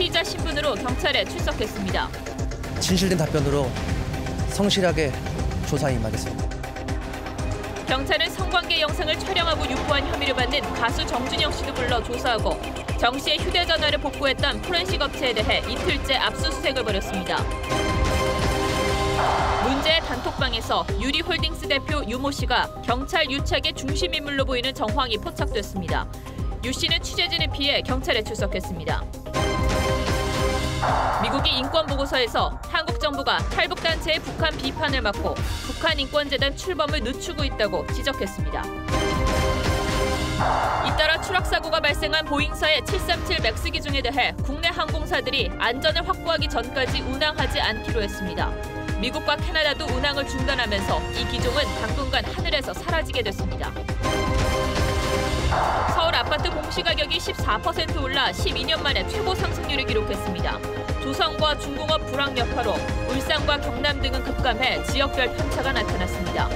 피의자 신분으로 경찰에 출석했습니다. 진실된 답변으로 성실하게 조사에 임하겠습니다. 경찰은 성관계 영상을 촬영하고 유포한 혐의를 받는 가수 정준영 씨도 불러 조사하고 정 씨의 휴대전화를 복구했던 포렌식 업체에 대해 이틀째 압수수색을 벌였습니다. 문제의 단톡방에서 유리홀딩스 대표 유모 씨가 경찰 유착의 중심 인물로 보이는 정황이 포착됐습니다. 유 씨는 취재진을 피해 경찰에 출석했습니다. 미국이 인권보고서에서 한국 정부가 탈북단체의 북한 비판을 막고 북한인권재단 출범을 늦추고 있다고 지적했습니다. 잇따라 추락사고가 발생한 보잉사의 737 맥스 기종에 대해 국내 항공사들이 안전을 확보하기 전까지 운항하지 않기로 했습니다. 미국과 캐나다도 운항을 중단하면서 이 기종은 당분간 하늘에서 사라지게 됐습니다. 서울 아파트 공시가격이 14% 올라 12년 만에 최고 상승률을 기록했습니다. 조선과 중공업 불황 여파로 울산과 경남 등은 급감해 지역별 편차가 나타났습니다.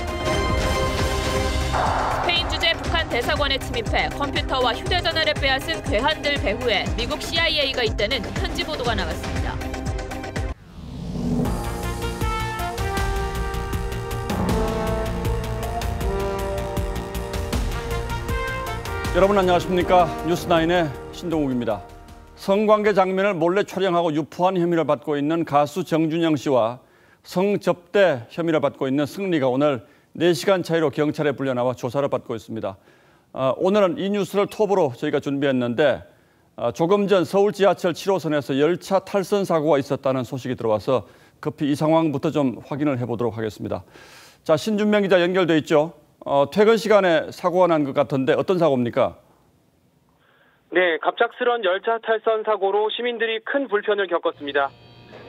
스페인 주재 북한 대사관에 침입해 컴퓨터와 휴대전화를 빼앗은 괴한들 배후에 미국 CIA가 있다는 현지 보도가 나왔습니다. 여러분 안녕하십니까? 뉴스9의 신동욱입니다. 성관계 장면을 몰래 촬영하고 유포한 혐의를 받고 있는 가수 정준영 씨와 성접대 혐의를 받고 있는 승리가 오늘 4시간 차이로 경찰에 불려나와 조사를 받고 있습니다. 오늘은 이 뉴스를 톱으로 저희가 준비했는데 조금 전 서울 지하철 7호선에서 열차 탈선 사고가 있었다는 소식이 들어와서 급히 이 상황부터 좀 확인을 해보도록 하겠습니다. 자, 신준명 기자 연결돼 있죠? 퇴근 시간에 사고가 난 것 같은데 어떤 사고입니까? 네, 갑작스런 열차 탈선 사고로 시민들이 큰 불편을 겪었습니다.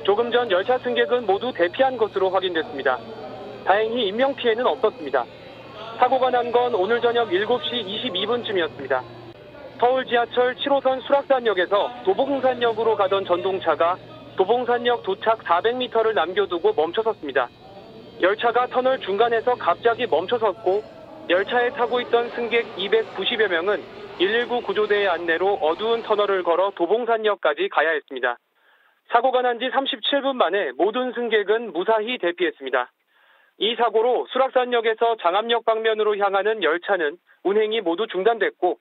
조금 전 열차 승객은 모두 대피한 것으로 확인됐습니다. 다행히 인명피해는 없었습니다. 사고가 난 건 오늘 저녁 7시 22분쯤이었습니다. 서울 지하철 7호선 수락산역에서 도봉산역으로 가던 전동차가 도봉산역 도착 400m를 남겨두고 멈춰섰습니다. 열차가 터널 중간에서 갑자기 멈춰섰고 열차에 타고 있던 승객 290여 명은 119 구조대의 안내로 어두운 터널을 걸어 도봉산역까지 가야 했습니다. 사고가 난 지 37분 만에 모든 승객은 무사히 대피했습니다. 이 사고로 수락산역에서 장암역 방면으로 향하는 열차는 운행이 모두 중단됐고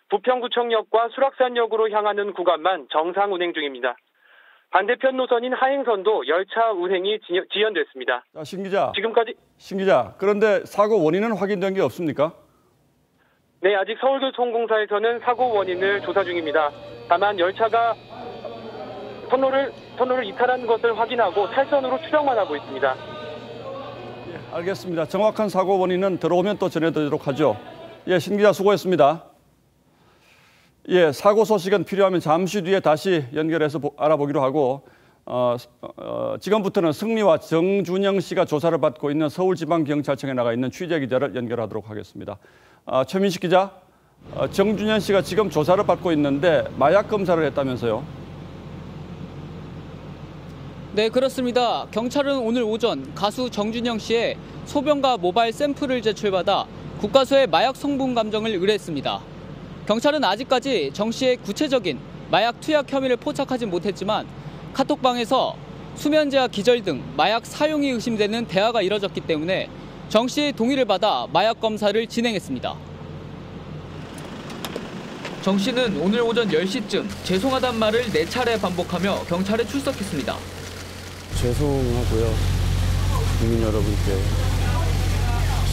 부평구청역과 수락산역으로 향하는 구간만 정상 운행 중입니다. 반대편 노선인 하행선도 열차 운행이 지연됐습니다. 자, 신 기자. 지금까지 신 기자. 그런데 사고 원인은 확인된 게 없습니까? 네, 아직 서울교통공사에서는 사고 원인을 조사 중입니다. 다만 열차가 터널을 이탈한 것을 확인하고 탈선으로 추정만 하고 있습니다. 예, 알겠습니다. 정확한 사고 원인은 들어오면 또 전해드리도록 하죠. 예, 신 기자 수고했습니다. 예, 사고 소식은 필요하면 잠시 뒤에 다시 연결해서 알아보기로 하고 지금부터는 승리와 정준영 씨가 조사를 받고 있는 서울지방경찰청에 나가 있는 취재기자를 연결하도록 하겠습니다. 최민식 기자, 정준영 씨가 지금 조사를 받고 있는데 마약 검사를 했다면서요? 네, 그렇습니다. 경찰은 오늘 오전 가수 정준영 씨의 소변과 모바일 샘플을 제출받아 국과수의 마약 성분 감정을 의뢰했습니다. 경찰은 아직까지 정 씨의 구체적인 마약 투약 혐의를 포착하지 못했지만 카톡방에서 수면제와 기절 등 마약 사용이 의심되는 대화가 이뤄졌기 때문에 정 씨의 동의를 받아 마약 검사를 진행했습니다. 정 씨는 오늘 오전 10시쯤 죄송하단 말을 4차례 반복하며 경찰에 출석했습니다. 죄송하고요. 국민 여러분께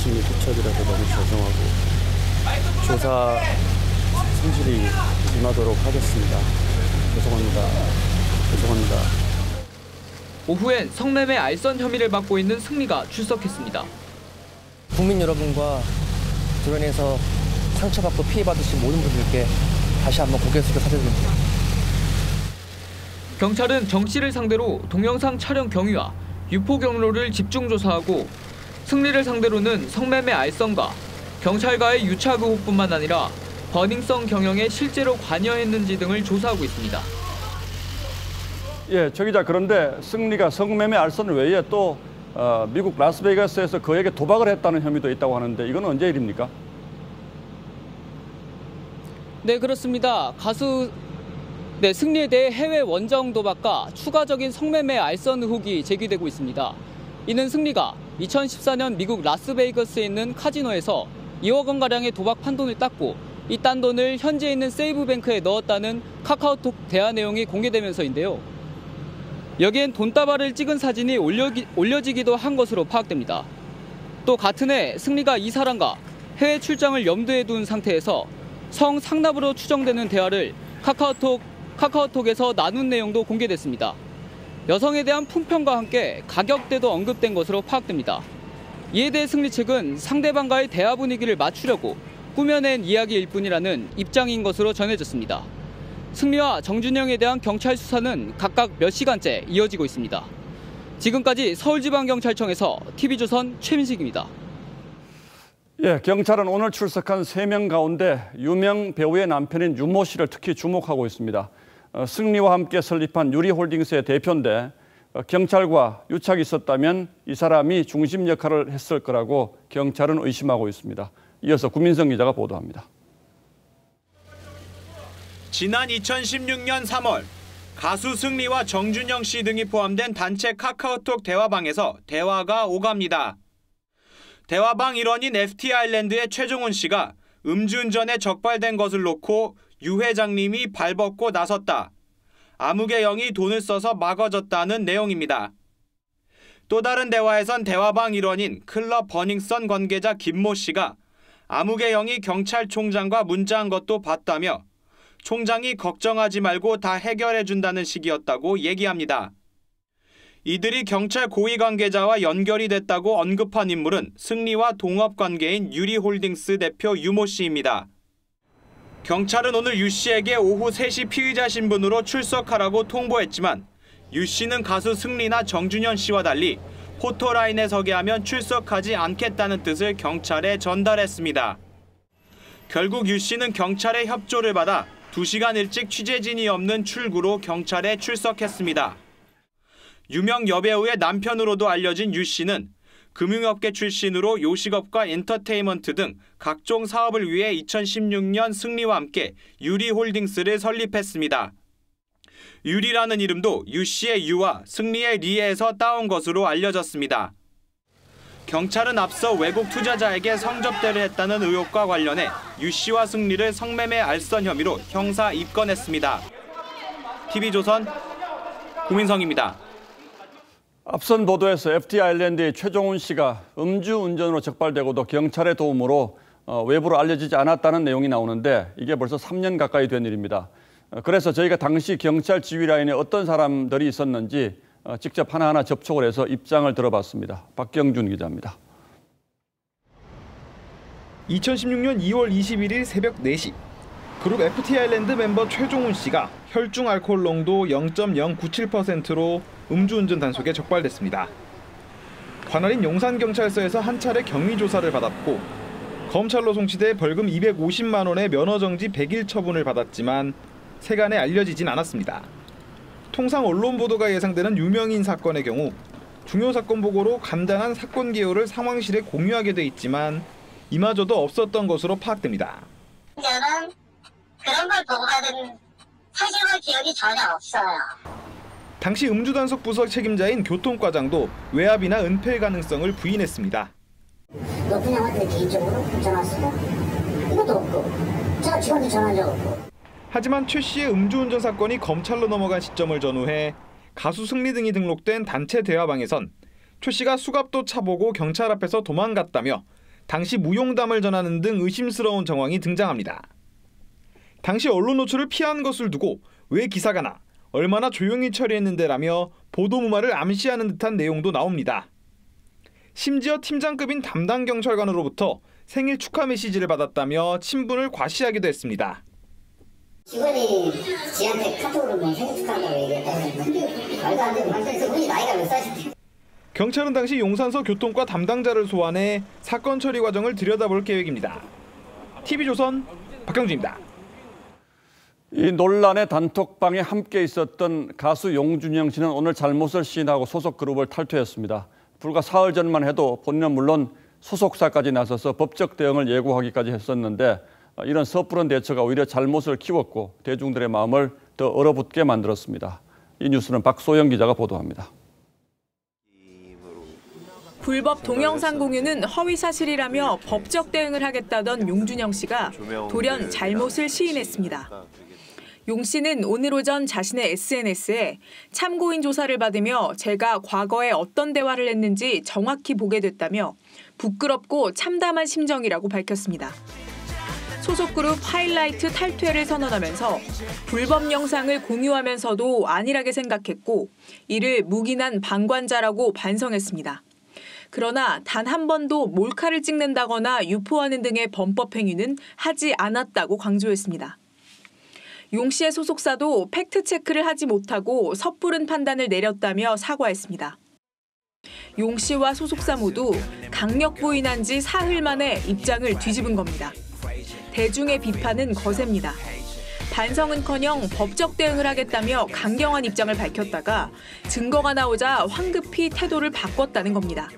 심히 부처드려서 너무 죄송하고 조사 성실히 임하도록 하겠습니다. 죄송합니다. 오후엔 성매매 알선 혐의를 받고 있는 승리가 출석했습니다. 국민 여러분과 주변에서 상처받고 피해받으신 모든 분들께 다시 한번 고개 숙여 사죄드립니다. 경찰은 정 씨를 상대로 동영상 촬영 경위와 유포 경로를 집중 조사하고 승리를 상대로는 성매매 알선과 경찰과의 유착 의혹뿐만 아니라 버닝썬 경영에 실제로 관여했는지 등을 조사하고 있습니다. 예, 최 기자, 그런데 승리가 성매매 알선 외에 또 미국 라스베이거스에서 그에게 도박을 했다는 혐의도 있다고 하는데 이건 언제 일입니까? 네, 그렇습니다. 가수 네, 승리에 대해 해외 원정 도박과 추가적인 성매매 알선 의혹이 제기되고 있습니다. 이는 승리가 2014년 미국 라스베이거스에 있는 카지노에서 2억 원가량의 도박 판돈을 땄고 이 딴 돈을 현지에 있는 세이브뱅크에 넣었다는 카카오톡 대화 내용이 공개되면서인데요. 여기엔 돈다발을 찍은 사진이 올려지기도 한 것으로 파악됩니다. 또 같은 해 승리가 이 사람과 해외 출장을 염두에 둔 상태에서 성상납으로 추정되는 대화를 카카오톡에서 나눈 내용도 공개됐습니다. 여성에 대한 품평과 함께 가격대도 언급된 것으로 파악됩니다. 이에 대해 승리 측은 상대방과의 대화 분위기를 맞추려고 꾸며낸 이야기일 뿐이라는 입장인 것으로 전해졌습니다. 승리와 정준영에 대한 경찰 수사는 각각 몇 시간째 이어지고 있습니다. 지금까지 서울지방경찰청에서 TV조선 최민식입니다. 예, 경찰은 오늘 출석한 3명 가운데 유명 배우의 남편인 유모 씨를 특히 주목하고 있습니다. 승리와 함께 설립한 유리홀딩스의 대표인데 경찰과 유착이 있었다면 이 사람이 중심 역할을 했을 거라고 경찰은 의심하고 있습니다. 이어서 구민성 기자가 보도합니다. 지난 2016년 3월 가수 승리와 정준영 씨 등이 포함된 단체 카카오톡 대화방에서 대화가 오갑니다. 대화방 일원인 FT 아일랜드의 최종훈 씨가 음주운전에 적발된 것을 놓고 유 회장님이 발벗고 나섰다. 아무개 영이 돈을 써서 막아줬다는 내용입니다. 또 다른 대화에선 대화방 일원인 클럽 버닝썬 관계자 김모 씨가 아무개 영이 경찰총장과 문자한 것도 봤다며 총장이 걱정하지 말고 다 해결해준다는 식이었다고 얘기합니다. 이들이 경찰 고위 관계자와 연결이 됐다고 언급한 인물은 승리와 동업관계인 유리홀딩스 대표 유모 씨입니다. 경찰은 오늘 유 씨에게 오후 3시 피의자 신분으로 출석하라고 통보했지만 유 씨는 가수 승리나 정준현 씨와 달리 포토라인에 서게 하면 출석하지 않겠다는 뜻을 경찰에 전달했습니다. 결국 유 씨는 경찰의 협조를 받아 2시간 일찍 취재진이 없는 출구로 경찰에 출석했습니다. 유명 여배우의 남편으로도 알려진 유 씨는 금융업계 출신으로 요식업과 엔터테인먼트 등 각종 사업을 위해 2016년 승리와 함께 유리홀딩스를 설립했습니다. 유리라는 이름도 유 씨의 유와 승리의 리에서 따온 것으로 알려졌습니다. 경찰은 앞서 외국 투자자에게 성접대를 했다는 의혹과 관련해 유 씨와 승리를 성매매 알선 혐의로 형사 입건했습니다. TV조선 구민성입니다. 앞선 보도에서 FT 아일랜드의 최종훈 씨가 음주운전으로 적발되고도 경찰의 도움으로 외부로 알려지지 않았다는 내용이 나오는데 이게 벌써 3년 가까이 된 일입니다. 그래서 저희가 당시 경찰 지휘라인에 어떤 사람들이 있었는지 직접 하나하나 접촉을 해서 입장을 들어봤습니다. 박경준 기자입니다. 2016년 2월 21일 새벽 4시 그룹 FT 아일랜드 멤버 최종훈 씨가 혈중 알코올 농도 0.097%로 음주운전 단속에 적발됐습니다. 관할인 용산경찰서에서 한 차례 경위 조사를 받았고 검찰로 송치돼 벌금 250만 원의 면허정지 100일 처분을 받았지만 세간에 알려지진 않았습니다. 통상 언론 보도가 예상되는 유명인 사건의 경우 중요 사건 보고로 간단한 사건 개요를 상황실에 공유하게 돼 있지만 이마저도 없었던 것으로 파악됩니다. 저는 그런 걸 보고받은 사실과 기억이 전혀 없어요. 당시 음주단속 부서 책임자인 교통과장도 외압이나 은폐 가능성을 부인했습니다. 너 그냥 한테 개인적으로 전화 왔어? 이것도 없고 제가 직원한테 전화한 적 없고. 하지만 최 씨의 음주운전 사건이 검찰로 넘어간 시점을 전후해 가수 승리 등이 등록된 단체 대화방에선 최 씨가 수갑도 차보고 경찰 앞에서 도망갔다며 당시 무용담을 전하는 등 의심스러운 정황이 등장합니다. 당시 언론 노출을 피한 것을 두고 왜 기사가 나? 얼마나 조용히 처리했는데라며 보도 무마를 암시하는 듯한 내용도 나옵니다. 심지어 팀장급인 담당 경찰관으로부터 생일 축하 메시지를 받았다며 친분을 과시하기도 했습니다. 직원이 지한테 카톡으로 뭐 생일 축하한다고 얘기했다고 말도 안 되고 그래서 우리 나이가 몇 살인데. 경찰은 당시 용산서 교통과 담당자를 소환해 사건 처리 과정을 들여다볼 계획입니다. TV조선 박경준입니다. 이 논란의 단톡방에 함께 있었던 가수 용준영 씨는 오늘 잘못을 시인하고 소속 그룹을 탈퇴했습니다. 불과 사흘 전만 해도 본인은 물론 소속사까지 나서서 법적 대응을 예고하기까지 했었는데 이런 섣부른 대처가 오히려 잘못을 키웠고 대중들의 마음을 더 얼어붙게 만들었습니다. 이 뉴스는 박소영 기자가 보도합니다. 불법 동영상 공유는 허위사실이라며 법적 대응을 하겠다던 용준영 씨가 돌연 잘못을 시인했습니다. 용 씨는 오늘 오전 자신의 SNS에 참고인 조사를 받으며 제가 과거에 어떤 대화를 했는지 정확히 보게 됐다며 부끄럽고 참담한 심정이라고 밝혔습니다. 소속 그룹 하이라이트 탈퇴를 선언하면서 불법 영상을 공유하면서도 안일하게 생각했고 이를 묵인한 방관자라고 반성했습니다. 그러나 단 한 번도 몰카를 찍는다거나 유포하는 등의 범법 행위는 하지 않았다고 강조했습니다. 용 씨의 소속사도 팩트체크를 하지 못하고 섣부른 판단을 내렸다며 사과했습니다. 용 씨와 소속사 모두 강력 부인한 지 사흘 만에 입장을 뒤집은 겁니다. 대중의 비판은 거셉니다. 반성은커녕 법적 대응을 하겠다며 강경한 입장을 밝혔다가 증거가 나오자 황급히 태도를 바꿨다는 겁니다.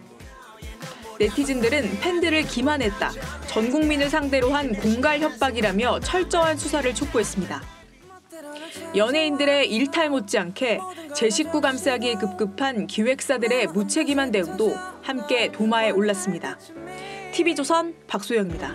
네티즌들은 팬들을 기만했다, 전 국민을 상대로 한 공갈 협박이라며 철저한 수사를 촉구했습니다. 연예인들의 일탈 못지않게 제 식구 감싸기에 급급한 기획사들의 무책임한 대응도 함께 도마에 올랐습니다. TV조선 박소영입니다.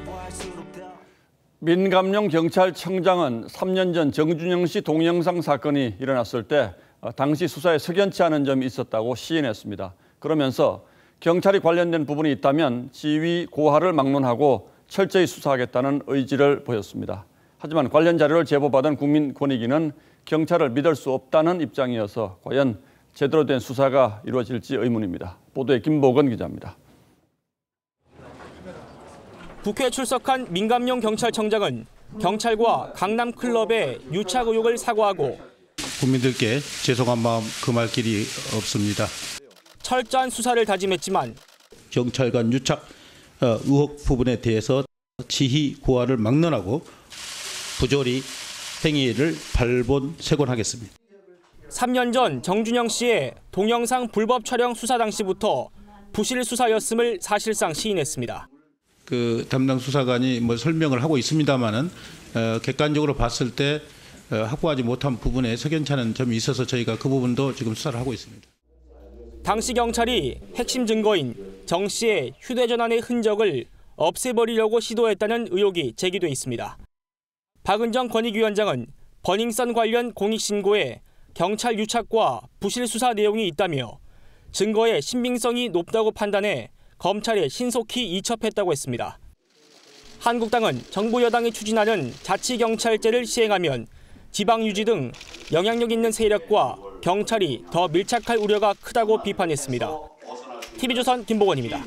민감용 경찰청장은 3년 전 정준영 씨 동영상 사건이 일어났을 때 당시 수사에 석연치 않은 점이 있었다고 시인했습니다. 그러면서 경찰이 관련된 부분이 있다면 지휘 고하를 막론하고 철저히 수사하겠다는 의지를 보였습니다. 하지만 관련 자료를 제보받은 국민권익위는 경찰을 믿을 수 없다는 입장이어서 과연 제대로 된 수사가 이루어질지 의문입니다. 보도에 김보건 기자입니다. 국회에 출석한 민감용 경찰청장은 경찰과 강남클럽의 유착 의혹을 사과하고 국민들께 죄송한 마음 금할 길이 없습니다. 철저한 수사를 다짐했지만 경찰관 유착 의혹 부분에 대해서 지휘 고하를 막론하고 부조리 행위를 발본색원하겠습니다. 3년 전 정준영 씨의 동영상 불법 촬영 수사 당시부터 부실 수사였음을 사실상 시인했습니다. 그 담당 수사관이 설명을 하고 있습니다만은 객관적으로 봤을 때 확보하지 못한 부분에 석연치 않은 점이 있어서 저희가 그 부분도 지금 수사를 하고 있습니다. 당시 경찰이 핵심 증거인 정 씨의 휴대전화의 흔적을 없애버리려고 시도했다는 의혹이 제기돼 있습니다. 박은정 권익위원장은 버닝썬 관련 공익신고에 경찰 유착과 부실 수사 내용이 있다며 증거의 신빙성이 높다고 판단해 검찰에 신속히 이첩했다고 했습니다. 한국당은 정부 여당이 추진하는 자치경찰제를 시행하면 지방유지 등 영향력 있는 세력과 경찰이 더 밀착할 우려가 크다고 비판했습니다. TV조선 김보건입니다.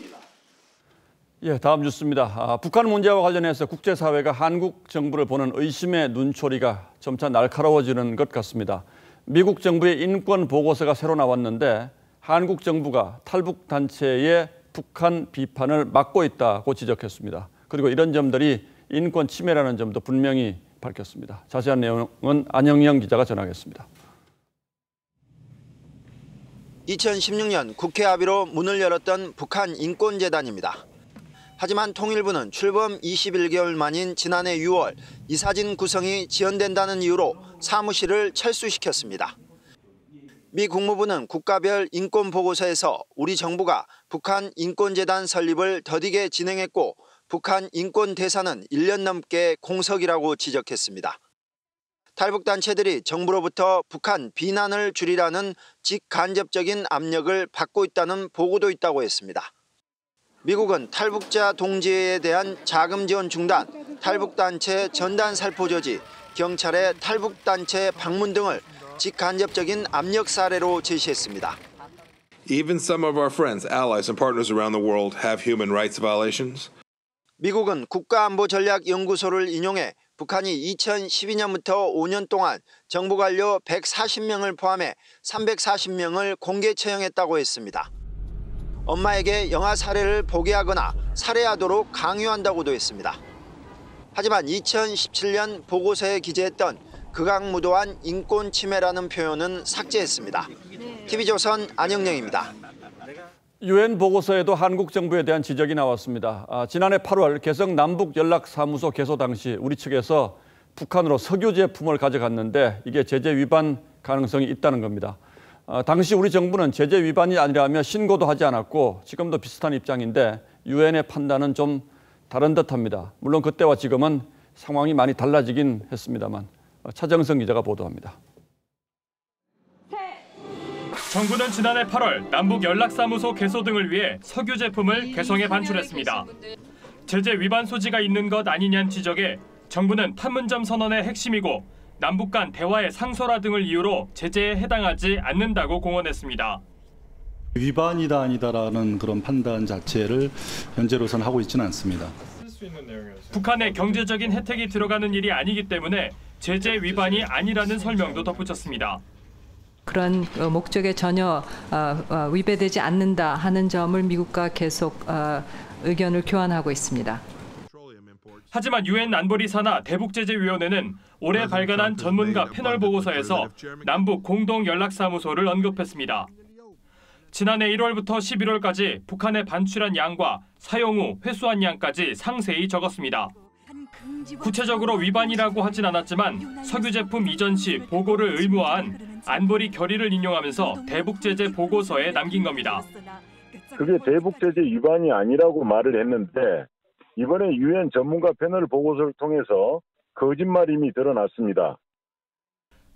예, 다음 뉴스입니다. 북한 문제와 관련해서 국제사회가 한국 정부를 보는 의심의 눈초리가 점차 날카로워지는 것 같습니다. 미국 정부의 인권 보고서가 새로 나왔는데 한국 정부가 탈북 단체의 북한 비판을 막고 있다고 지적했습니다. 그리고 이런 점들이 인권 침해라는 점도 분명히 밝혔습니다. 자세한 내용은 안영영 기자가 전하겠습니다. 2016년 국회 합의로 문을 열었던 북한 인권재단입니다. 하지만 통일부는 출범 21개월 만인 지난해 6월 이사진 구성이 지연된다는 이유로 사무실을 철수시켰습니다. 미 국무부는 국가별 인권보고서에서 우리 정부가 북한 인권재단 설립을 더디게 진행했고 북한 인권대사는 1년 넘게 공석이라고 지적했습니다. 탈북단체들이 정부로부터 북한 비난을 줄이라는 직간접적인 압력을 받고 있다는 보고도 있다고 했습니다. 미국은 탈북자 동지에 대한 자금 지원 중단, 탈북단체 전단 살포 저지, 경찰의 탈북단체 방문 등을 직간접적인 압력 사례로 제시했습니다. Even some of our friends, allies and partners around the world have human rights violations. 미국은 국가안보전략연구소를 인용해 북한이 2012년부터 5년 동안 정부 관료 140명을 포함해 340명을 공개 처형했다고 했습니다. 엄마에게 영아 살해를 보게 하거나 살해하도록 강요한다고도 했습니다. 하지만 2017년 보고서에 기재했던 극악무도한 인권 침해라는 표현은 삭제했습니다. TV조선 안영영입니다. 유엔 보고서에도 한국 정부에 대한 지적이 나왔습니다. 지난해 8월 개성 남북연락사무소 개소 당시 우리 측에서 북한으로 석유 제품을 가져갔는데 이게 제재 위반 가능성이 있다는 겁니다. 당시 우리 정부는 제재 위반이 아니라며 신고도 하지 않았고 지금도 비슷한 입장인데 유엔의 판단은 좀 다른 듯합니다. 물론 그때와 지금은 상황이 많이 달라지긴 했습니다만. 차정성 기자가 보도합니다. 정부는 지난해 8월 남북 연락사무소 개소 등을 위해 석유 제품을 개성에 반출했습니다. 제재 위반 소지가 있는 것 아니냐는 지적에 정부는 판문점 선언의 핵심이고 남북 간 대화의 상설화 등을 이유로 제재에 해당하지 않는다고 공언했습니다. 위반이다 아니다라는 그런 판단 자체를 현재로서는 하고 있지는 않습니다. 북한의 경제적인 혜택이 들어가는 일이 아니기 때문에 제재 위반이 아니라는 설명도 덧붙였습니다. 그런 목적에 전혀 위배되지 않는다 하는 점을 미국과 계속 의견을 교환하고 있습니다. 하지만 유엔 안보리사나 대북제재위원회는 올해 발간한 전문가 패널 보고서에서 남북 공동연락사무소를 언급했습니다. 지난해 1월부터 11월까지 북한에 반출한 양과 사용 후 회수한 양까지 상세히 적었습니다. 구체적으로 위반이라고 하진 않았지만 석유 제품 이전 시 보고를 의무화한 안보리 결의를 인용하면서 대북제재 보고서에 남긴 겁니다. 그게 대북제재 위반이 아니라고 말을 했는데 이번에 유엔 전문가 패널 보고서를 통해서 거짓말임이 드러났습니다.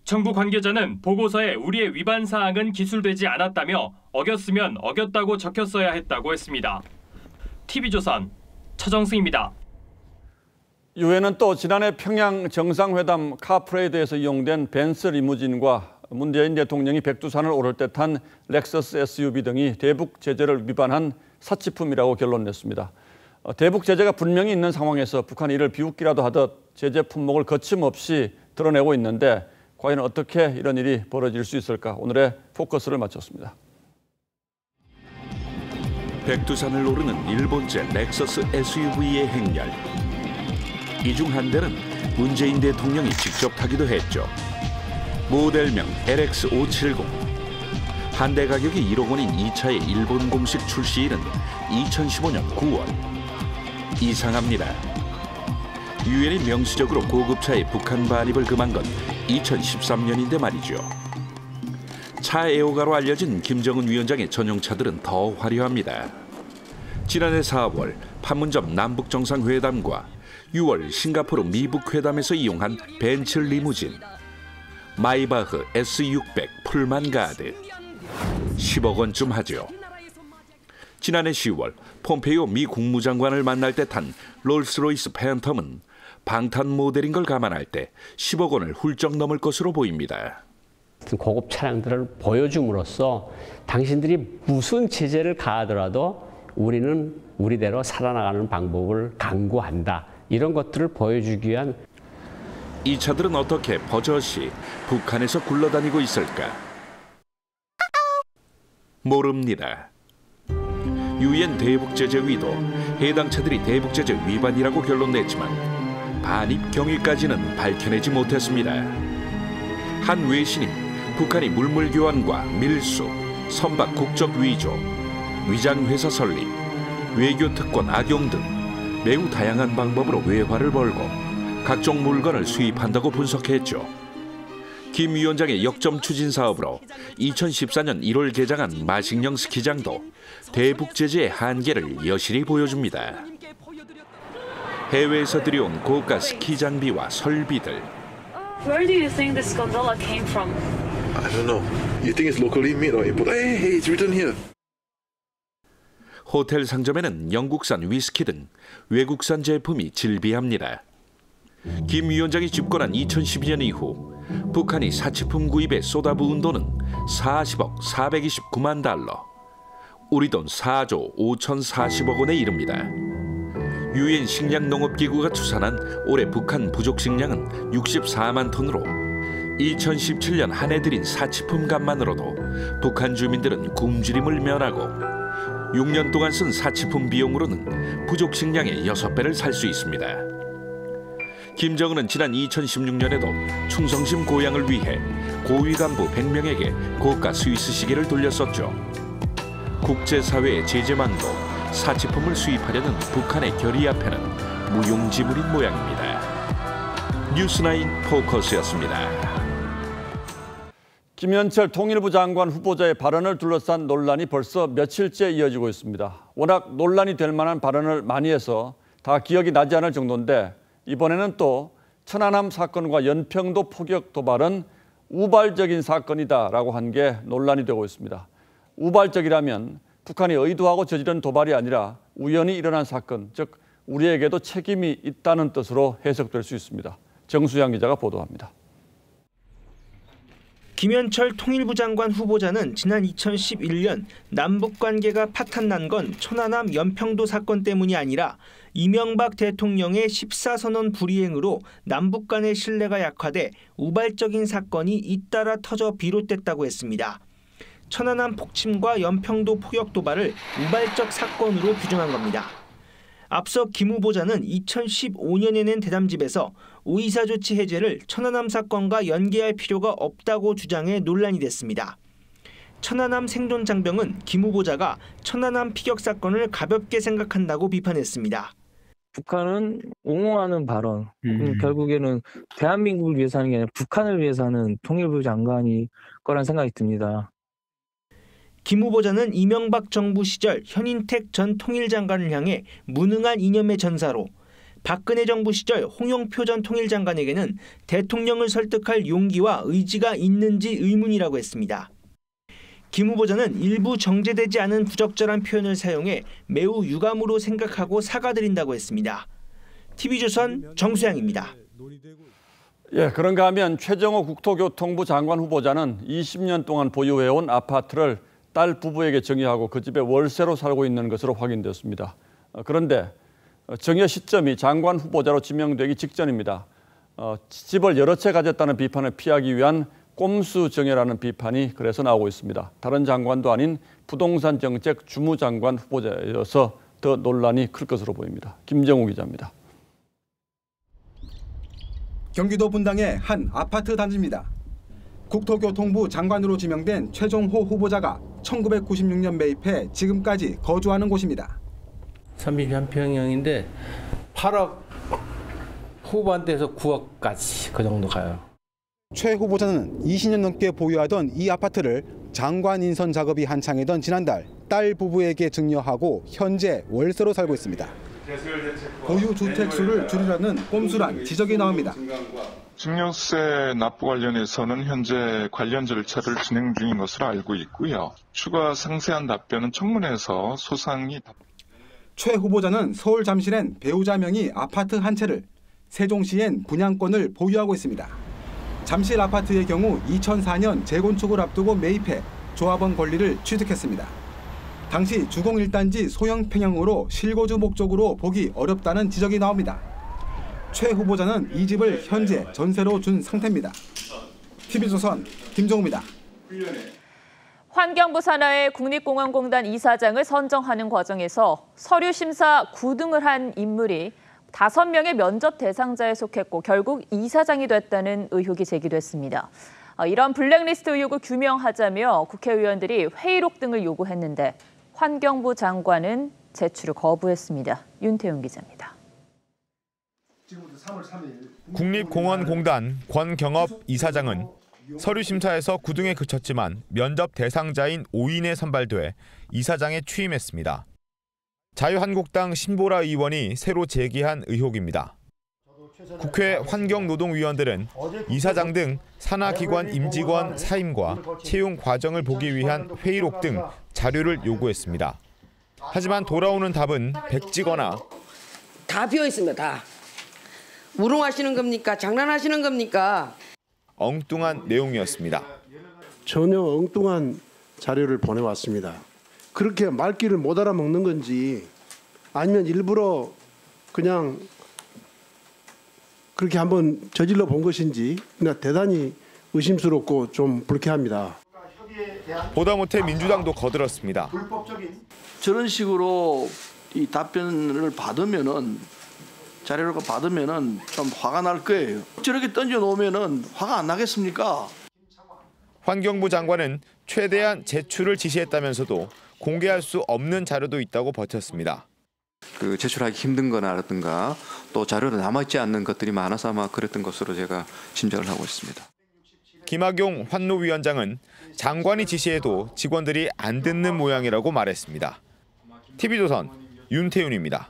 정부 관계자는 보고서에 우리의 위반 사항은 기술되지 않았다며 어겼으면 어겼다고 적혔어야 했다고 했습니다. TV조선 차정승입니다. 유엔은 또 지난해 평양 정상회담 카프레이드에서 이용된 벤츠 리무진과 문재인 대통령이 백두산을 오를 때 탄 렉서스 SUV 등이 대북 제재를 위반한 사치품이라고 결론냈습니다. 대북 제재가 분명히 있는 상황에서 북한이 이를 비웃기라도 하듯 제재 품목을 거침없이 드러내고 있는데 과연 어떻게 이런 일이 벌어질 수 있을까? 오늘의 포커스를 마쳤습니다. 백두산을 오르는 일본제 렉서스 SUV의 행렬. 이 중 한 대는 문재인 대통령이 직접 타기도 했죠. 모델명 LX570. 한 대 가격이 1억 원인 이 차의 일본 공식 출시일은 2015년 9월. 이상합니다. 유엔이 명시적으로 고급차의 북한 반입을 금한 건 2013년인데 말이죠. 차 애호가로 알려진 김정은 위원장의 전용차들은 더 화려합니다. 지난해 4월 판문점 남북정상회담과 6월 싱가포르 미북회담에서 이용한 벤츠 리무진, 마이바흐 S600 풀만 가드, 10억 원쯤 하죠. 지난해 10월 폼페이오 미 국무장관을 만날 때 탄 롤스로이스 팬텀은 방탄 모델인 걸 감안할 때 10억 원을 훌쩍 넘을 것으로 보입니다. 고급 차량들을 보여줌으로써 당신들이 무슨 제재를 가하더라도 우리는 우리대로 살아나가는 방법을 강구한다. 이런 것들을 보여주기 위한. 이 차들은 어떻게 버젓이 북한에서 굴러다니고 있을까? 모릅니다. 유엔 대북제재위도 해당 차들이 대북제재 위반이라고 결론냈지만 반입 경위까지는 밝혀내지 못했습니다. 한 외신이 북한이 물물 교환과 밀수, 선박 국적 위조, 위장회사 설립, 외교 특권 악용 등 매우 다양한 방법으로 외화를 벌고 각종 물건을 수입한다고 분석했죠. 김 위원장의 역점 추진 사업으로 2014년 1월 개장한 마식령 스키장도 대북 제재의 한계를 여실히 보여줍니다. 해외에서 들여온 고가 스키 장비와 설비들. Where do you think this gondola came from? I don't know. You think it's locally made or imported? Hey, it's written here. 호텔 상점에는 영국산 위스키 등 외국산 제품이 질비합니다. 김 위원장이 집권한 2012년 이후 북한이 사치품 구입에 쏟아부은 돈은 40억 429만 달러, 우리 돈 4조 5,040억 원에 이릅니다. 유엔 식량농업기구가 추산한 올해 북한 부족 식량은 64만 톤으로 2017년 한 해 들인 사치품 값만으로도 북한 주민들은 굶주림을 면하고 6년 동안 쓴 사치품 비용으로는 부족 식량의 6배를 살 수 있습니다. 김정은은 지난 2016년에도 충성심 고양을 위해 고위 간부 100명에게 고가 스위스 시계를 돌렸었죠. 국제사회의 제재망도 사치품을 수입하려는 북한의 결의 앞에는 무용지물인 모양입니다. 뉴스나인 포커스였습니다. 김현철 통일부 장관 후보자의 발언을 둘러싼 논란이 벌써 며칠째 이어지고 있습니다. 워낙 논란이 될 만한 발언을 많이 해서 다 기억이 나지 않을 정도인데 이번에는 또 천안함 사건과 연평도 포격 도발은 우발적인 사건이다라고 한 게 논란이 되고 있습니다. 우발적이라면 북한이 의도하고 저지른 도발이 아니라 우연히 일어난 사건, 즉 우리에게도 책임이 있다는 뜻으로 해석될 수 있습니다. 정수양 기자가 보도합니다. 김현철 통일부 장관 후보자는 지난 2011년 남북 관계가 파탄난 건 천안함 연평도 사건 때문이 아니라 이명박 대통령의 14선언 불이행으로 남북 간의 신뢰가 약화돼 우발적인 사건이 잇따라 터져 비롯됐다고 했습니다. 천안함 폭침과 연평도 포격 도발을 우발적 사건으로 규정한 겁니다. 앞서 김 후보자는 2015년에 낸 대담집에서 오이사 조치 해제를 천안함 사건과 연계할 필요가 없다고 주장해 논란이 됐습니다. 천안함 생존 장병은 김 후보자가 천안함 피격 사건을 가볍게 생각한다고 비판했습니다. 북한은 옹호하는 발언, 결국에는 대한민국을 위해서 하는 게 아니라 북한을 위해서 하는 통일부 장관이 거란 생각이 듭니다. 김 후보자는 이명박 정부 시절 현인택 전 통일장관을 향해 무능한 이념의 전사로, 박근혜 정부 시절 홍영표 전 통일장관에게는 대통령을 설득할 용기와 의지가 있는지 의문이라고 했습니다. 김 후보자는 일부 정제되지 않은 부적절한 표현을 사용해 매우 유감으로 생각하고 사과드린다고 했습니다. TV조선 정수양입니다. 예, 그런가 하면 최정호 국토교통부 장관 후보자는 20년 동안 보유해온 아파트를 딸 부부에게 증여하고 그 집에 월세로 살고 있는 것으로 확인됐습니다. 그런데 증여 시점이 장관 후보자로 지명되기 직전입니다. 집을 여러 채 가졌다는 비판을 피하기 위한 꼼수 증여라는 비판이 그래서 나오고 있습니다. 다른 장관도 아닌 부동산 정책 주무장관 후보자여서 더 논란이 클 것으로 보입니다. 김정우 기자입니다. 경기도 분당의 한 아파트 단지입니다. 국토교통부 장관으로 지명된 최종호 후보자가 1996년 매입해 지금까지 거주하는 곳입니다. 33평형인데 8억 후반대에서 9억까지 그 정도 가요. 최 후보자는 20년 넘게 보유하던 이 아파트를 장관 인선 작업이 한창이던 지난달 딸 부부에게 증여하고 현재 월세로 살고 있습니다. 보유 주택 수를 줄이려는 꼼수란 지적이 나옵니다. 증여세 납부 관련해서는 현재 관련 절차를 진행 중인 것으로 알고 있고요. 추가 상세한 답변은 청문회에서 소상히 최 후보자는 서울 잠실엔 배우자 명의 아파트 한 채를, 세종시엔 분양권을 보유하고 있습니다. 잠실 아파트의 경우 2004년 재건축을 앞두고 매입해 조합원 권리를 취득했습니다. 당시 주공 1단지 소형 평형으로 실거주 목적으로 보기 어렵다는 지적이 나옵니다. 최 후보자는 이 집을 현재 전세로 준 상태입니다. TV조선 김정우입니다. 환경부 산하의 국립공원공단 이사장을 선정하는 과정에서 서류 심사 9등을 한 인물이 5명의 면접 대상자에 속했고 결국 이사장이 됐다는 의혹이 제기됐습니다. 이런 블랙리스트 의혹을 규명하자며 국회의원들이 회의록 등을 요구했는데 환경부 장관은 제출을 거부했습니다. 윤태용 기자입니다. 국립공원공단 권경업 이사장은 서류 심사에서 9등에 그쳤지만 면접 대상자인 5인에 선발돼 이사장에 취임했습니다. 자유한국당 신보라 의원이 새로 제기한 의혹입니다. 국회 환경노동위원들은 이사장 등 산하기관 임직원 사임과 채용 과정을 보기 위한 회의록 등 자료를 요구했습니다. 하지만 돌아오는 답은 백지거나 다 비어 있습니다. 다. 우롱하시는 겁니까? 장난하시는 겁니까? 엉뚱한 내용이었습니다. 전혀 엉뚱한 자료를 보내왔습니다. 그렇게 말귀를 못 알아먹는 건지 아니면 일부러 그냥 그렇게 한번 저질러 본 것인지 대단히 의심스럽고 좀 불쾌합니다. 보다 못해 민주당도 거들었습니다. 저런 식으로 이 답변을 받으면은 자료를 받으면은 좀 화가 날 거예요. 저렇게 던져 놓으면은 화가 안 나겠습니까? 환경부 장관은 최대한 제출을 지시했다면서도 공개할 수 없는 자료도 있다고 버텼습니다. 제출하기 힘든 거라든가 또 자료로 남아있지 않는 것들이 많아서 아마 그랬던 것으로 제가 짐작을 하고 있습니다. 김학용 환노위원장은 장관이 지시해도 직원들이 안 듣는 모양이라고 말했습니다. TV조선 윤태윤입니다.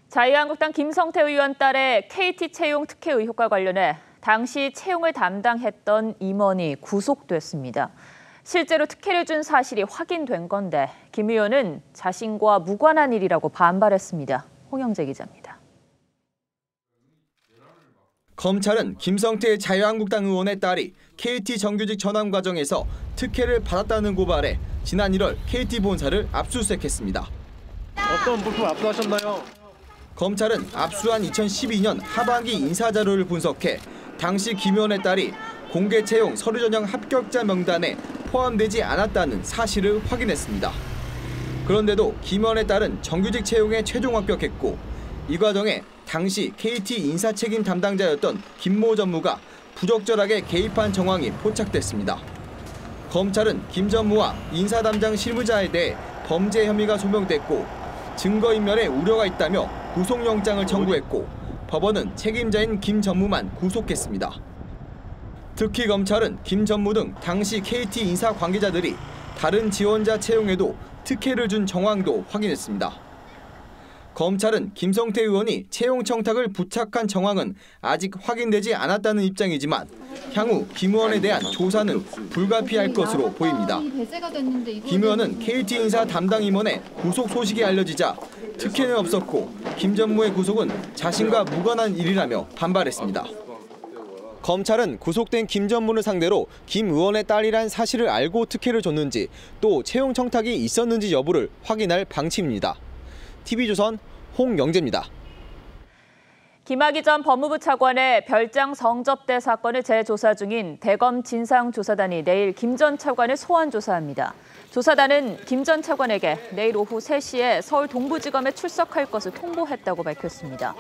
자유한국당 김성태 의원 딸의 KT 채용 특혜 의혹과 관련해 당시 채용을 담당했던 임원이 구속됐습니다. 실제로 특혜를 준 사실이 확인된 건데 김 의원은 자신과 무관한 일이라고 반발했습니다. 홍영재 기자입니다. 검찰은 김성태 자유한국당 의원의 딸이 KT 정규직 전환 과정에서 특혜를 받았다는 고발에 지난 1월 KT 본사를 압수수색했습니다. 어떤 부품 압수하셨나요? 검찰은 압수한 2012년 하반기 인사자료를 분석해 당시 김 의원의 딸이 공개 채용 서류 전형 합격자 명단에 포함되지 않았다는 사실을 확인했습니다. 그런데도 김 의원의 딸은 정규직 채용에 최종 합격했고 이 과정에 당시 KT 인사 책임 담당자였던 김모 전무가 부적절하게 개입한 정황이 포착됐습니다. 검찰은 김 전무와 인사 담당 실무자에 대해 범죄 혐의가 소명됐고 증거인멸에 우려가 있다며 구속영장을 청구했고 법원은 책임자인 김 전무만 구속했습니다. 특히 검찰은 김 전무 등 당시 KT 인사 관계자들이 다른 지원자 채용에도 특혜를 준 정황도 확인했습니다. 검찰은 김성태 의원이 채용 청탁을 부착한 정황은 아직 확인되지 않았다는 입장이지만 향후 김 의원에 대한 조사는 불가피할 것으로 보입니다. 김 의원은 KT 인사 담당 임원의 구속 소식이 알려지자 특혜는 없었고 김 전무의 구속은 자신과 무관한 일이라며 반발했습니다. 검찰은 구속된 김 전무를 상대로 김 의원의 딸이란 사실을 알고 특혜를 줬는지 또 채용 청탁이 있었는지 여부를 확인할 방침입니다. TV조선 홍영재입니다. 김학의 전 법무부 차관의 별장 성접대 사건을 재조사 중인 대검 진상조사단이 내일 김 전 차관을 소환 조사합니다. 조사단은 김 전 차관에게 내일 오후 3시에 서울 동부지검에 출석할 것을 통보했다고 밝혔습니다.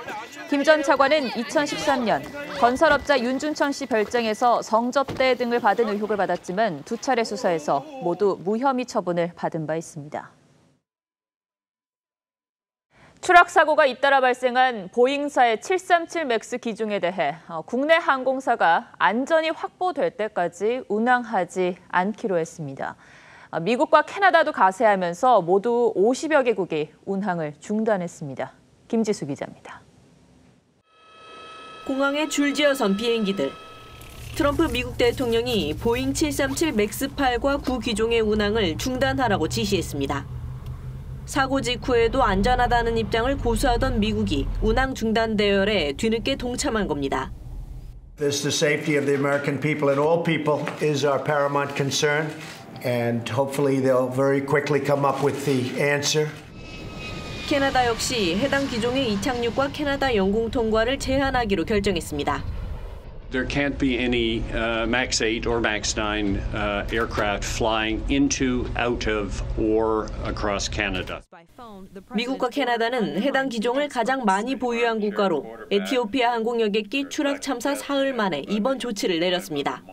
김 전 차관은 2013년 건설업자 윤준천 씨 별장에서 성접대 등을 받은 의혹을 받았지만 2차례 수사에서 모두 무혐의 처분을 받은 바 있습니다. 추락 사고가 잇따라 발생한 보잉사의 737 맥스 기종에 대해 국내 항공사가 안전이 확보될 때까지 운항하지 않기로 했습니다. 미국과 캐나다도 가세하면서 모두 50여 개국이 운항을 중단했습니다. 김지수 기자입니다. 공항에 줄지어선 비행기들. 트럼프 미국 대통령이 보잉 737 맥스 8과 9 기종의 운항을 중단하라고 지시했습니다. 사고 직후에도 안전하다는 입장을 고수하던 미국이 운항 중단 대열에 뒤늦게 동참한 겁니다. The safety of the American people and all people is our paramount concern, and hopefully they'll very quickly come up with the answer. 캐나다 역시 해당 기종의 이착륙과 캐나다 영공 통과를 제한하기로 결정했습니다. There can't be any MAX 8 or MAX 9 aircraft flying into, out of, or across Canada. 미국과 캐나다는 해당 기종을 가장 많이 보유한 국가로 에티오피아 항공여객기 추락 참사 사흘 만에 이번 조치를 내렸습니다.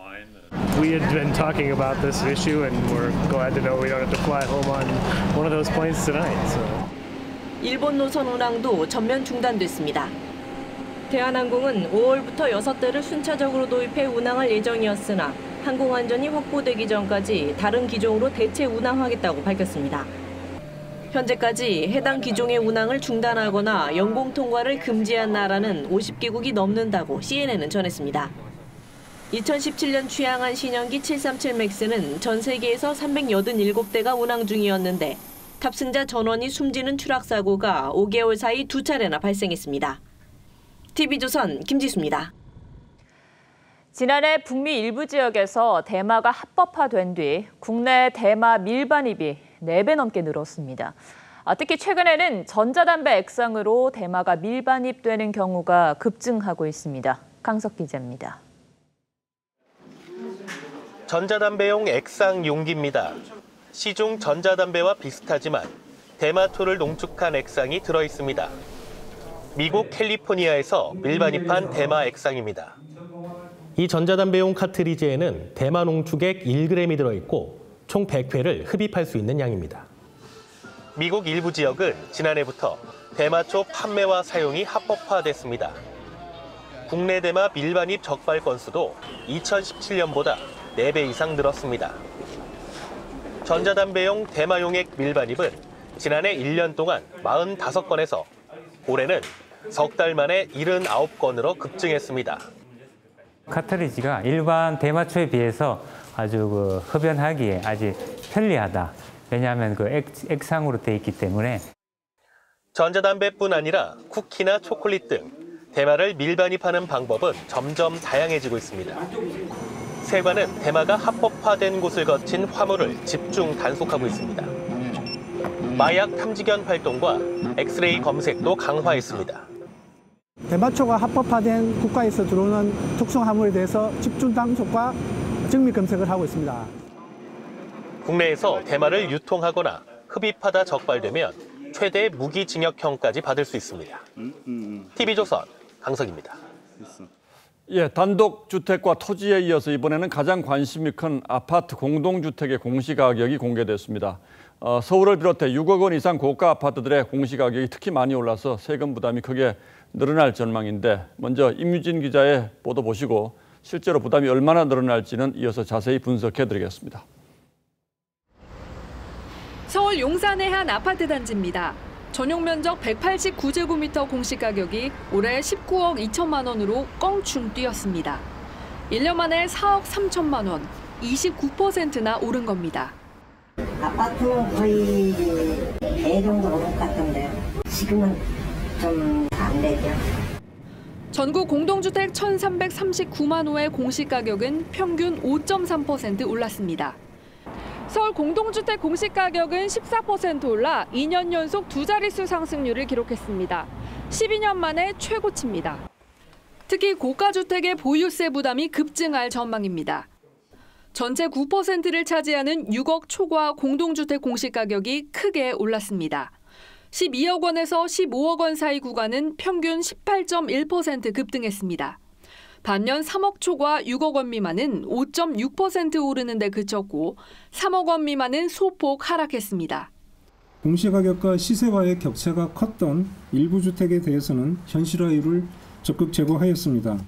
We had been talking about this issue, and we're glad to know we don't have to fly home on one of those planes tonight. So. 일본 노선 운항도 전면 중단됐습니다. 대한항공은 5월부터 6대를 순차적으로 도입해 운항할 예정이었으나 항공안전이 확보되기 전까지 다른 기종으로 대체 운항하겠다고 밝혔습니다. 현재까지 해당 기종의 운항을 중단하거나 영공 통과를 금지한 나라는 50개국이 넘는다고 CNN은 전했습니다. 2017년 취항한 신형기 737 맥스는 전 세계에서 387대가 운항 중이었는데 탑승자 전원이 숨지는 추락 사고가 5개월 사이 2차례나 발생했습니다. TV조선 김지수입니다. 지난해 북미 일부 지역에서 대마가 합법화된 뒤 국내 대마 밀반입이 4배 넘게 늘었습니다. 특히 최근에는 전자담배 액상으로 대마가 밀반입되는 경우가 급증하고 있습니다. 강석 기자입니다. 전자담배용 액상 용기입니다. 시중 전자담배와 비슷하지만 대마초를 농축한 액상이 들어있습니다. 미국 캘리포니아에서 밀반입한 대마 액상입니다. 이 전자담배용 카트리지에는 대마 농축액 1g이 들어있고 총 100회를 흡입할 수 있는 양입니다. 미국 일부 지역은 지난해부터 대마초 판매와 사용이 합법화됐습니다. 국내 대마 밀반입 적발 건수도 2017년보다 4배 이상 늘었습니다. 전자담배용 대마용액 밀반입은 지난해 1년 동안 45건에서 올해는 석 달 만에 79건으로 급증했습니다. 카트리지가 일반 대마초에 비해서 아주 흡연하기에 아주 편리하다. 왜냐하면 액상으로 되어 있기 때문에. 전자담배뿐 아니라 쿠키나 초콜릿 등 대마를 밀반입하는 방법은 점점 다양해지고 있습니다. 세관은 대마가 합법화된 곳을 거친 화물을 집중 단속하고 있습니다. 마약 탐지견 활동과 엑스레이 검색도 강화했습니다. 대마초가 합법화된 국가에서 들어오는 특수 화물에 대해서 집중 단속과 정밀 검색을 하고 있습니다. 국내에서 대마를 유통하거나 흡입하다 적발되면 최대 무기징역형까지 받을 수 있습니다. TV조선 강석입니다. 예, 단독주택과 토지에 이어서 이번에는 가장 관심이 큰 아파트 공동주택의 공시가격이 공개됐습니다. 서울을 비롯해 6억 원 이상 고가 아파트들의 공시가격이 특히 많이 올라서 세금 부담이 크게 늘어날 전망인데 먼저 임유진 기자의 보도 보시고 실제로 부담이 얼마나 늘어날지는 이어서 자세히 분석해드리겠습니다. 서울 용산의 한 아파트 단지입니다. 전용 면적 189제곱미터 공시가격이 올해 19억 2천만 원으로 껑충 뛰었습니다. 1년 만에 4억 3천만 원, 29%나 오른 겁니다. 아파트는 거의 배 정도 오른 것 같던데 지금은 좀 안 되죠. 전국 공동주택 1,339만 호의 공시가격은 평균 5.3% 올랐습니다. 서울 공동주택 공시가격은 14% 올라 2년 연속 두 자릿수 상승률을 기록했습니다. 12년 만에 최고치입니다. 특히 고가주택의 보유세 부담이 급증할 전망입니다. 전체 9%를 차지하는 6억 초과 공동주택 공시가격이 크게 올랐습니다. 12억 원에서 15억 원 사이 구간은 평균 18.1% 급등했습니다. 반면 3억 초과 6억 원 미만은 5.6% 오르는 데 그쳤고 3억 원 미만은 소폭 하락했습니다. 공시가격과 시세와의 격차가 컸던 일부 주택에 대해서는 현실화율을 적극 제고하였습니다.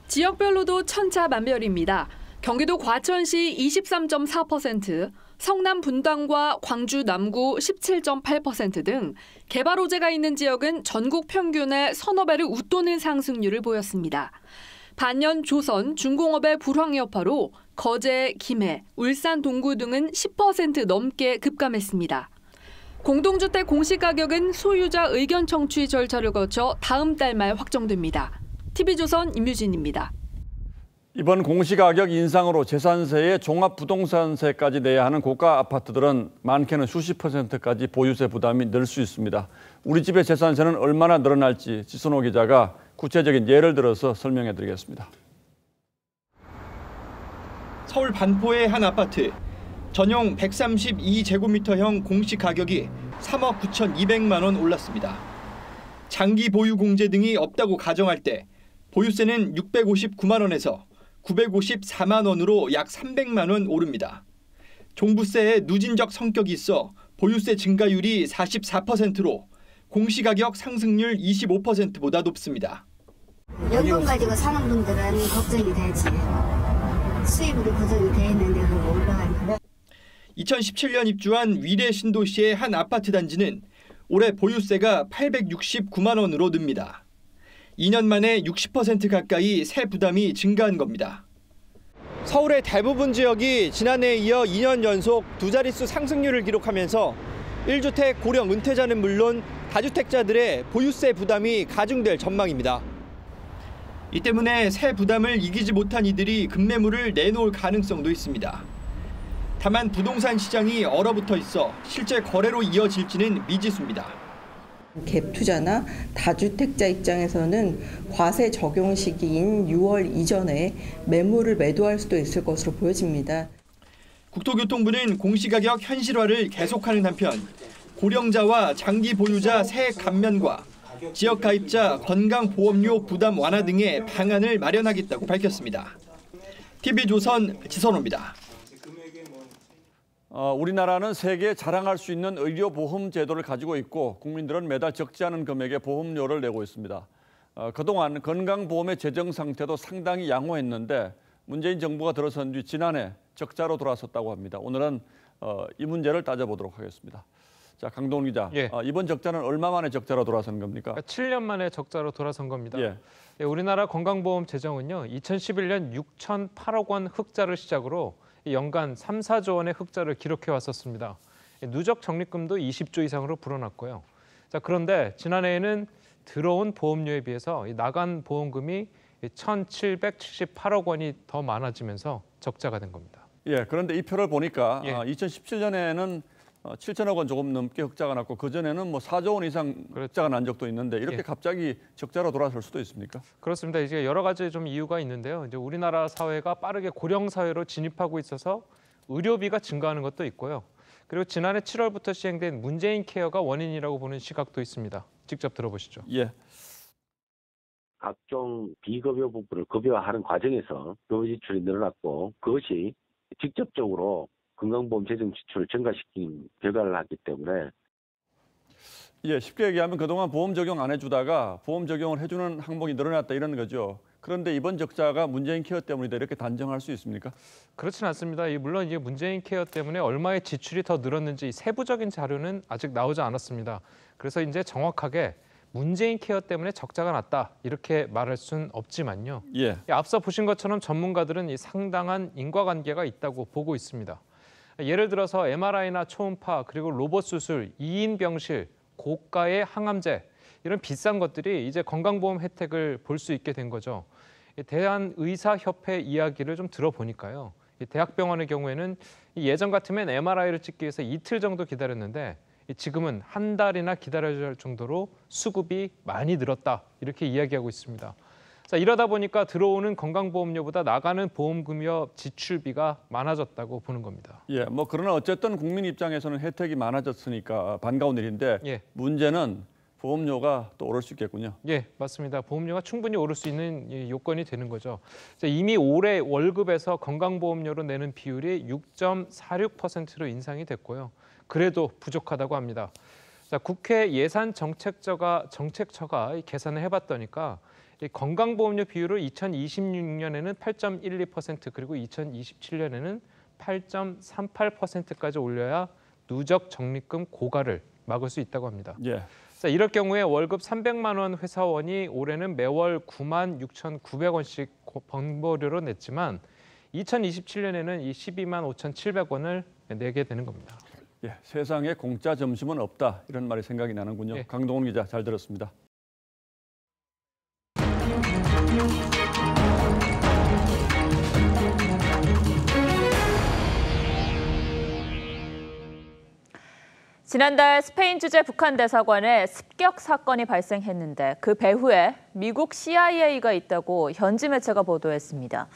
지역별로도 천차만별입니다. 경기도 과천시 23.4%, 성남 분당과 광주 남구 17.8% 등 개발 호재가 있는 지역은 전국 평균의 서너 배를 웃도는 상승률을 보였습니다. 반면 조선, 중공업의 불황 여파로 거제, 김해, 울산 동구 등은 10% 넘게 급감했습니다. 공동주택 공시가격은 소유자 의견 청취 절차를 거쳐 다음 달 말 확정됩니다. TV조선 임유진입니다. 이번 공시가격 인상으로 재산세에 종합부동산세까지 내야 하는 고가 아파트들은 많게는 수십 %까지 보유세 부담이 늘 수 있습니다. 우리 집의 재산세는 얼마나 늘어날지 지선호 기자가 구체적인 예를 들어서 설명해 드리겠습니다. 서울 반포의 한 아파트. 전용 132제곱미터형 공시가격이 3억 9,200만 원 올랐습니다. 장기 보유 공제 등이 없다고 가정할 때 보유세는 659만 원에서 954만 원으로 약 300만 원 오릅니다. 종부세의 누진적 성격이 있어 보유세 증가율이 44%로 공시가격 상승률 25%보다 높습니다. 연금 가지고 사는 분들은 걱정이 되지. 수입으로 고정이 돼 있는데 그거 올라가니까. 2017년 입주한 위례 신도시의 한 아파트 단지는 올해 보유세가 869만 원으로 늡니다. 2년 만에 60% 가까이 세 부담이 증가한 겁니다. 서울의 대부분 지역이 지난해에 이어 2년 연속 두 자릿수 상승률을 기록하면서 1주택 고령 은퇴자는 물론 다주택자들의 보유세 부담이 가중될 전망입니다. 이 때문에 세 부담을 이기지 못한 이들이 급매물을 내놓을 가능성도 있습니다. 다만 부동산 시장이 얼어붙어 있어 실제 거래로 이어질지는 미지수입니다. 갭 투자나 다주택자 입장에서는 과세 적용 시기인 6월 이전에 매물을 매도할 수도 있을 것으로 보여집니다. 국토교통부는 공시가격 현실화를 계속하는 한편 고령자와 장기 보유자 세액 감면과 지역 가입자 건강보험료 부담 완화 등의 방안을 마련하겠다고 밝혔습니다. TV조선 지선호입니다. 우리나라는 세계에 자랑할 수 있는 의료보험 제도를 가지고 있고 국민들은 매달 적지 않은 금액의 보험료를 내고 있습니다. 그동안 건강보험의 재정 상태도 상당히 양호했는데 문재인 정부가 들어선 뒤 지난해 적자로 돌아섰다고 합니다. 오늘은 이 문제를 따져보도록 하겠습니다. 자, 강동원 기자, 예. 이번 적자는 얼마 만에 적자로 돌아선 겁니까? 7년 만에 적자로 돌아선 겁니다. 예. 예, 우리나라 건강보험 재정은요, 2011년 6,008억 원 흑자를 시작으로 연간 3, 4조 원의 흑자를 기록해 왔었습니다. 누적 적립금도 20조 이상으로 불어났고요. 자, 그런데 지난해에는 들어온 보험료에 비해서 나간 보험금이 1,778억 원이 더 많아지면서 적자가 된 겁니다. 예, 그런데 이 표를 보니까 예. 2017년에는 7천억 원 조금 넘게 흑자가 났고 그전에는 뭐 4조 원 이상 흑자가 난 적도 있는데 이렇게 예. 갑자기 적자로 돌아설 수도 있습니까? 그렇습니다. 이제 여러 가지 좀 이유가 있는데요. 이제 우리나라 사회가 빠르게 고령 사회로 진입하고 있어서 의료비가 증가하는 것도 있고요. 그리고 지난해 7월부터 시행된 문재인 케어가 원인이라고 보는 시각도 있습니다. 직접 들어보시죠. 예. 각종 비급여 부분을 급여화하는 과정에서 급여 지출이 늘어났고 그것이 직접적으로 건강보험 재정 지출을 증가시킨 결과를 낳기 때문에 예, 쉽게 얘기하면 그동안 보험 적용 안 해주다가 보험 적용을 해주는 항목이 늘어났다 이런 거죠. 그런데 이번 적자가 문재인 케어 때문이다 이렇게 단정할 수 있습니까? 그렇진 않습니다. 물론 이게 문재인 케어 때문에 얼마의 지출이 더 늘었는지 세부적인 자료는 아직 나오지 않았습니다. 그래서 이제 정확하게 문재인 케어 때문에 적자가 났다 이렇게 말할 수는 없지만요. 예. 앞서 보신 것처럼 전문가들은 이 상당한 인과관계가 있다고 보고 있습니다. 예를 들어서 MRI나 초음파 그리고 로봇 수술, 2인 병실, 고가의 항암제 이런 비싼 것들이 이제 건강보험 혜택을 볼 수 있게 된 거죠. 대한의사협회 이야기를 좀 들어보니까요. 대학병원의 경우에는 예전 같으면 MRI를 찍기 위해서 이틀 정도 기다렸는데 지금은 한 달이나 기다려야 할 정도로 수급이 많이 늘었다 이렇게 이야기하고 있습니다. 자, 이러다 보니까 들어오는 건강보험료보다 나가는 보험금여 지출비가 많아졌다고 보는 겁니다. 예, 뭐 그러나 어쨌든 국민 입장에서는 혜택이 많아졌으니까 반가운 일인데 예. 문제는 보험료가 또 오를 수 있겠군요. 예, 맞습니다. 보험료가 충분히 오를 수 있는 요건이 되는 거죠. 자, 이미 올해 월급에서 건강보험료로 내는 비율이 6.46%로 인상이 됐고요. 그래도 부족하다고 합니다. 자, 국회 예산정책처가 계산을 해봤더니까 이 건강보험료 비율을 2026년에는 8.12% 그리고 2027년에는 8.38%까지 올려야 누적 적립금 고갈을 막을 수 있다고 합니다. 예. 자, 이럴 경우에 월급 300만 원 회사원이 올해는 매월 9만 6,900원씩 번거료로 냈지만 2027년에는 이 12만 5,700원을 내게 되는 겁니다. 예, 세상에 공짜 점심은 없다 이런 말이 생각이 나는군요. 예. 강동원 기자 잘 들었습니다. 지난달 스페인 주재 북한 대사관에 습격 사건이 발생했는데 그 배후에 미국 CIA가 있다고 현지 매체가 보도했습니다.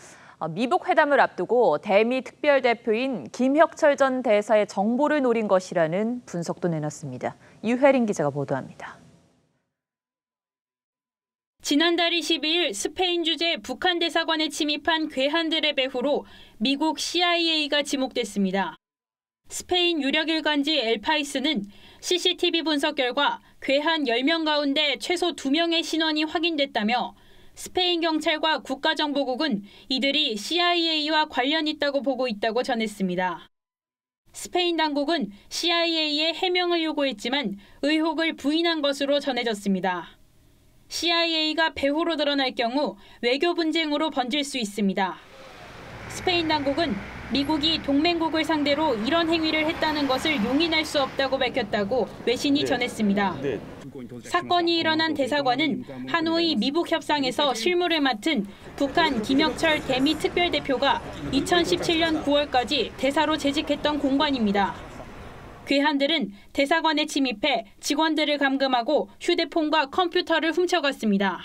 미북 회담을 앞두고 대미 특별대표인 김혁철 전 대사의 정보를 노린 것이라는 분석도 내놨습니다. 유혜린 기자가 보도합니다. 지난달 22일 스페인 주재 북한 대사관에 침입한 괴한들의 배후로 미국 CIA가 지목됐습니다. 스페인 유력 일간지 엘파이스는 CCTV 분석 결과 괴한 10명 가운데 최소 2명의 신원이 확인됐다며 스페인 경찰과 국가정보국은 이들이 CIA와 관련 있다고 보고 있다고 전했습니다. 스페인 당국은 CIA의 해명을 요구했지만 의혹을 부인한 것으로 전해졌습니다. CIA가 배후로 드러날 경우 외교 분쟁으로 번질 수 있습니다. 스페인 당국은 미국이 동맹국을 상대로 이런 행위를 했다는 것을 용인할 수 없다고 밝혔다고 외신이 전했습니다. 사건이 일어난 대사관은 하노이 미북 협상에서 실무를 맡은 북한 김혁철 대미 특별대표가 2017년 9월까지 대사로 재직했던 공관입니다. 괴한들은 대사관에 침입해 직원들을 감금하고 휴대폰과 컴퓨터를 훔쳐갔습니다.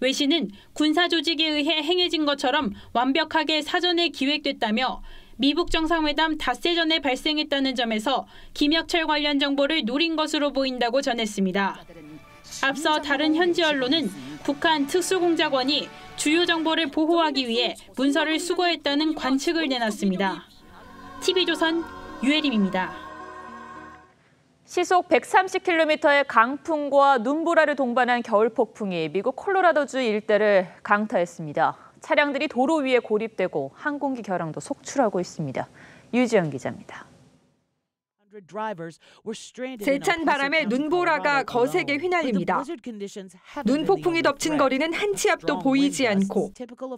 외신은 군사 조직에 의해 행해진 것처럼 완벽하게 사전에 기획됐다며 미북 정상회담 닷새 전에 발생했다는 점에서 김혁철 관련 정보를 노린 것으로 보인다고 전했습니다. 앞서 다른 현지 언론은 북한 특수공작원이 주요 정보를 보호하기 위해 문서를 수거했다는 관측을 내놨습니다. TV조선 유혜림입니다. 시속 130km의 강풍과 눈보라를 동반한 겨울 폭풍이 미국 콜로라도주 일대를 강타했습니다. 차량들이 도로 위에 고립되고 항공기 결항도 속출하고 있습니다. 유지연 기자입니다. 세찬 바람에 눈보라가 거세게 휘날립니다. 눈폭풍이 덮친 거리는 한 치 앞도 보이지 않고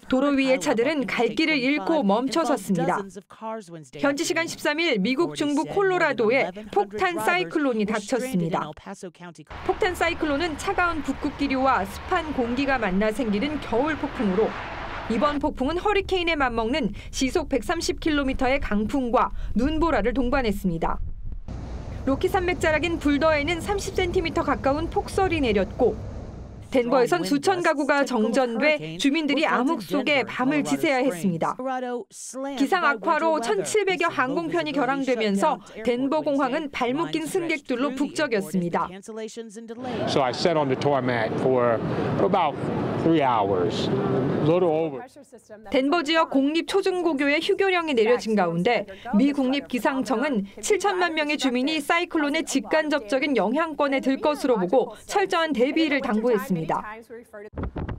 도로 위의 차들은 갈 길을 잃고 멈춰섰습니다. 현지 시간 13일 미국 중부 콜로라도에 폭탄 사이클론이 닥쳤습니다. 폭탄 사이클론은 차가운 북극 기류와 습한 공기가 만나 생기는 겨울 폭풍으로 이번 폭풍은 허리케인에 맞먹는 시속 130km의 강풍과 눈보라를 동반했습니다. 로키 산맥 자락인 불더에는 30cm 가까운 폭설이 내렸고 덴버에선 수천 가구가 정전돼 주민들이 암흑 속에 밤을 지새야 했습니다. 기상 악화로 1,700여 항공편이 결항되면서 덴버 공항은 발묶인 승객들로 북적였습니다. So I sat on the tarmac for about 3 hours. 덴버 지역 공립 초중고교에 휴교령이 내려진 가운데 미 국립기상청은 7천만 명의 주민이 사이클론의 직간접적인 영향권에 들 것으로 보고 철저한 대비를 당부했습니다.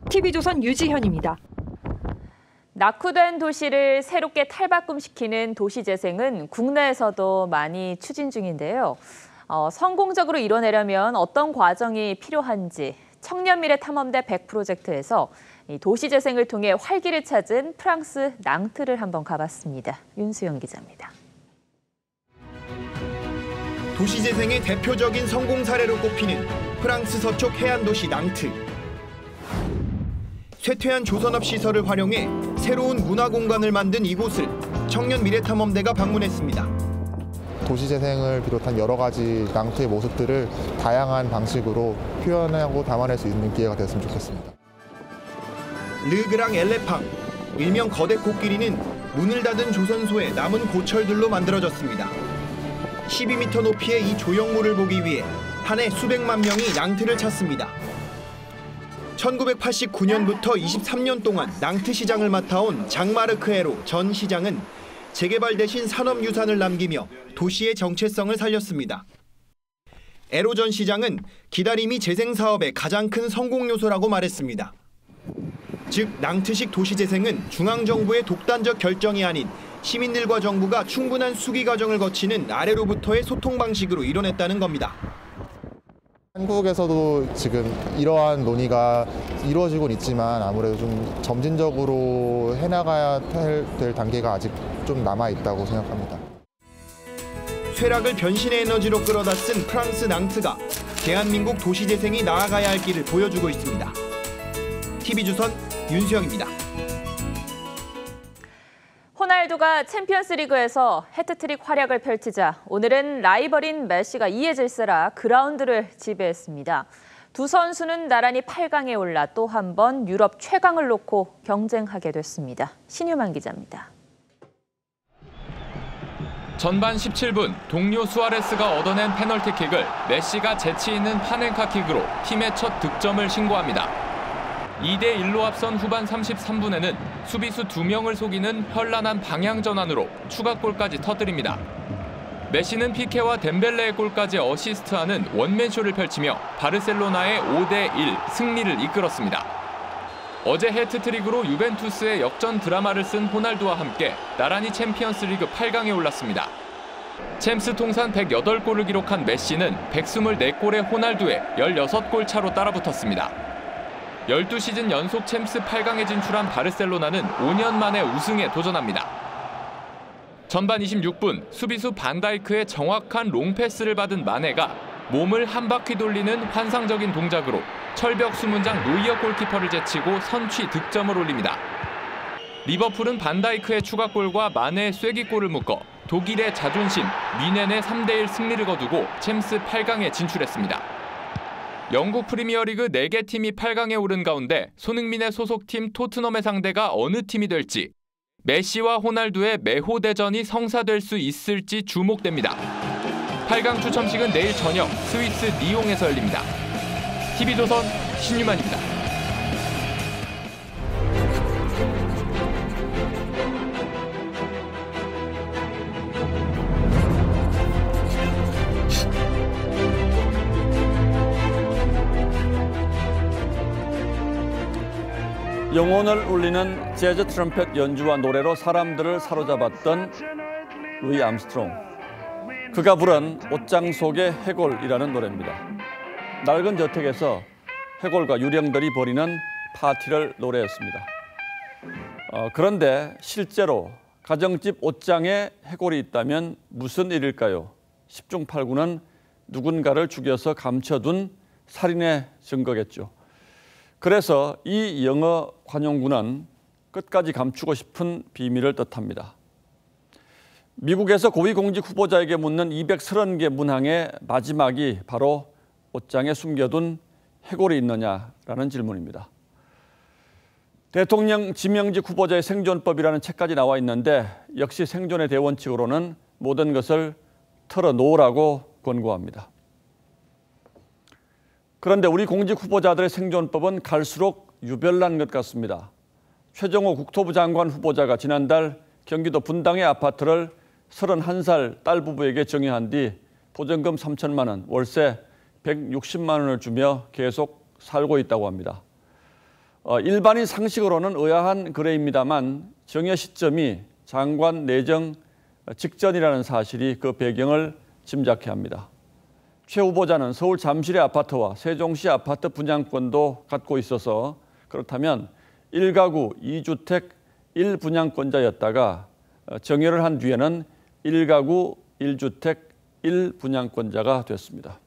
TV조선 유지현입니다. 낙후된 도시를 새롭게 탈바꿈시키는 도시재생은 국내에서도 많이 추진 중인데요. 성공적으로 이뤄내려면 어떤 과정이 필요한지 청년미래탐험대 100 프로젝트에서 도시재생을 통해 활기를 찾은 프랑스 낭트를 한번 가봤습니다. 윤수영 기자입니다. 도시재생의 대표적인 성공 사례로 꼽히는 프랑스 서쪽 해안 도시 낭트. 쇠퇴한 조선업 시설을 활용해 새로운 문화 공간을 만든 이곳을 청년미래탐험대가 방문했습니다. 도시재생을 비롯한 여러 가지 낭트의 모습들을 다양한 방식으로 표현하고 담아낼 수 있는 기회가 됐으면 좋겠습니다. 르그랑 엘레팡, 일명 거대 코끼리는 문을 닫은 조선소의 남은 고철들로 만들어졌습니다. 12m 높이의 이 조형물을 보기 위해 한 해 수백만 명이 낭트를 찾습니다. 1989년부터 23년 동안 낭트 시장을 맡아온 장마르크 에로 전 시장은 재개발 대신 산업유산을 남기며 도시의 정체성을 살렸습니다. 에로 전 시장은 기다림이 재생 사업의 가장 큰 성공 요소라고 말했습니다. 즉 낭트식 도시재생은 중앙정부의 독단적 결정이 아닌 시민들과 정부가 충분한 수기 과정을 거치는 아래로부터의 소통 방식으로 이뤄냈다는 겁니다. 한국에서도 지금 이러한 논의가 이루어지곤 있지만 아무래도 좀 점진적으로 해나가야 될 단계가 아직 좀 남아있다고 생각합니다. 쇠락을 변신의 에너지로 끌어다 쓴 프랑스 낭트가 대한민국 도시재생이 나아가야 할 길을 보여주고 있습니다. TV조선 윤수영입니다. 호날두가 챔피언스리그에서 해트트릭 활약을 펼치자 오늘은 라이벌인 메시가 이에 질세라 그라운드를 지배했습니다. 두 선수는 나란히 8강에 올라 또 한 번 유럽 최강을 놓고 경쟁하게 됐습니다. 신유만 기자입니다. 전반 17분 동료 수아레스가 얻어낸 페널티킥을 메시가 재치 있는 파넨카킥으로 팀의 첫 득점을 신고합니다. 2대1로 앞선 후반 33분에는 수비수 2명을 속이는 현란한 방향 전환으로 추가골까지 터뜨립니다. 메시는 피케와 덴벨레의 골까지 어시스트하는 원맨쇼를 펼치며 바르셀로나의 5대1 승리를 이끌었습니다. 어제 해트트릭으로 유벤투스의 역전 드라마를 쓴 호날두와 함께 나란히 챔피언스리그 8강에 올랐습니다. 챔스 통산 108골을 기록한 메시는 124골의 호날두에 16골 차로 따라붙었습니다. 12시즌 연속 챔스 8강에 진출한 바르셀로나는 5년 만에 우승에 도전합니다. 전반 26분 수비수 반다이크의 정확한 롱패스를 받은 마네가 몸을 한 바퀴 돌리는 환상적인 동작으로 철벽 수문장 노이어 골키퍼를 제치고 선취 득점을 올립니다. 리버풀은 반다이크의 추가골과 마네의 쐐기골을 묶어 독일의 자존심 미넨의 3대1 승리를 거두고 챔스 8강에 진출했습니다. 영국 프리미어리그 4개 팀이 8강에 오른 가운데 손흥민의 소속팀 토트넘의 상대가 어느 팀이 될지, 메시와 호날두의 매호 대전이 성사될 수 있을지 주목됩니다. 8강 추첨식은 내일 저녁 스위스 리옹에서 열립니다. TV조선 신유만입니다. 영혼을 울리는 재즈 트럼펫 연주와 노래로 사람들을 사로잡았던 루이 암스트롱. 그가 부른 옷장 속의 해골이라는 노래입니다. 낡은 저택에서 해골과 유령들이 벌이는 파티를 노래했습니다. 그런데 실제로 가정집 옷장에 해골이 있다면 무슨 일일까요? 10중 8구는 누군가를 죽여서 감춰둔 살인의 증거겠죠. 그래서 이 영어 관용구는 끝까지 감추고 싶은 비밀을 뜻합니다. 미국에서 고위공직 후보자에게 묻는 230개 문항의 마지막이 바로 옷장에 숨겨둔 해골이 있느냐라는 질문입니다. 대통령 지명직 후보자의 생존법이라는 책까지 나와 있는데 역시 생존의 대원칙으로는 모든 것을 털어놓으라고 권고합니다. 그런데 우리 공직 후보자들의 생존법은 갈수록 유별난 것 같습니다. 최정호 국토부 장관 후보자가 지난달 경기도 분당의 아파트를 31살 딸 부부에게 증여한 뒤 보증금 3천만 원, 월세 160만 원을 주며 계속 살고 있다고 합니다. 일반인 상식으로는 의아한 거래입니다만 증여 시점이 장관 내정 직전이라는 사실이 그 배경을 짐작케 합니다. 최 후보자는 서울 잠실의 아파트와 세종시 아파트 분양권도 갖고 있어서 그렇다면 1가구 2주택 1분양권자였다가 증여를 한 뒤에는 1가구 1주택 1분양권자가 됐습니다.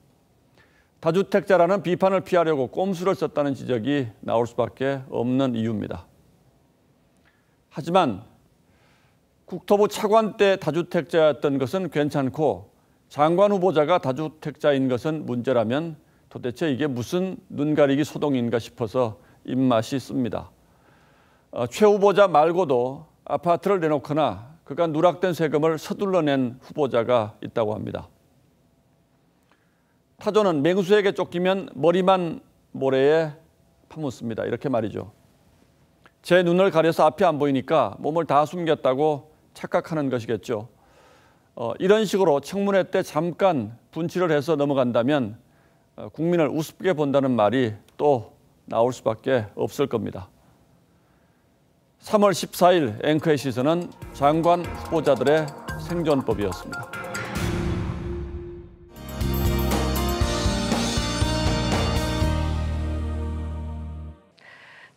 다주택자라는 비판을 피하려고 꼼수를 썼다는 지적이 나올 수밖에 없는 이유입니다. 하지만 국토부 차관 때 다주택자였던 것은 괜찮고 장관 후보자가 다주택자인 것은 문제라면 도대체 이게 무슨 눈가리기 소동인가 싶어서 입맛이 씁니다. 최 후보자 말고도 아파트를 내놓거나 그간 누락된 세금을 서둘러낸 후보자가 있다고 합니다. 타조는 맹수에게 쫓기면 머리만 모래에 파묻습니다. 이렇게 말이죠. 제 눈을 가려서 앞이 안 보이니까 몸을 다 숨겼다고 착각하는 것이겠죠. 이런 식으로 청문회 때 잠깐 분칠을 해서 넘어간다면 국민을 우습게 본다는 말이 또 나올 수밖에 없을 겁니다. 3월 14일 앵커의 시선은 장관 후보자들의 생존법이었습니다.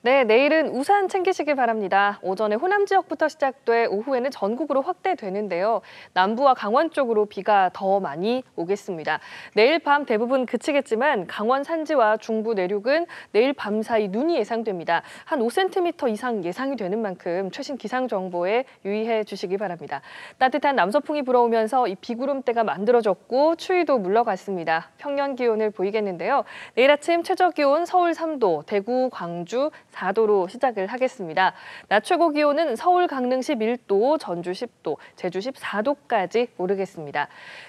네, 내일은 우산 챙기시기 바랍니다. 오전에 호남 지역부터 시작돼 오후에는 전국으로 확대되는데요. 남부와 강원 쪽으로 비가 더 많이 오겠습니다. 내일 밤 대부분 그치겠지만 강원 산지와 중부 내륙은 내일 밤 사이 눈이 예상됩니다. 한 5cm 이상 예상이 되는 만큼 최신 기상 정보에 유의해 주시기 바랍니다. 따뜻한 남서풍이 불어오면서 이 비구름대가 만들어졌고 추위도 물러갔습니다. 평년 기온을 보이겠는데요. 내일 아침 최저 기온 서울 3도, 대구, 광주 4도로 시작을 하겠습니다. 낮 최고 기온은 서울, 강릉 11도, 전주 10도, 제주 14도까지 오르겠습니다.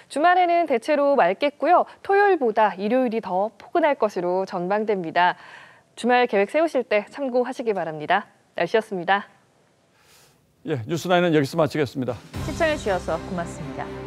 주말에는 대체로 맑겠고요. 토요일보다 일요일이 더 포근할 것으로 전망됩니다. 주말 계획 세우실 때 참고하시기 바랍니다. 날씨였습니다. 뉴스9는 여기서 마치겠습니다. 시청해 주셔서 고맙습니다.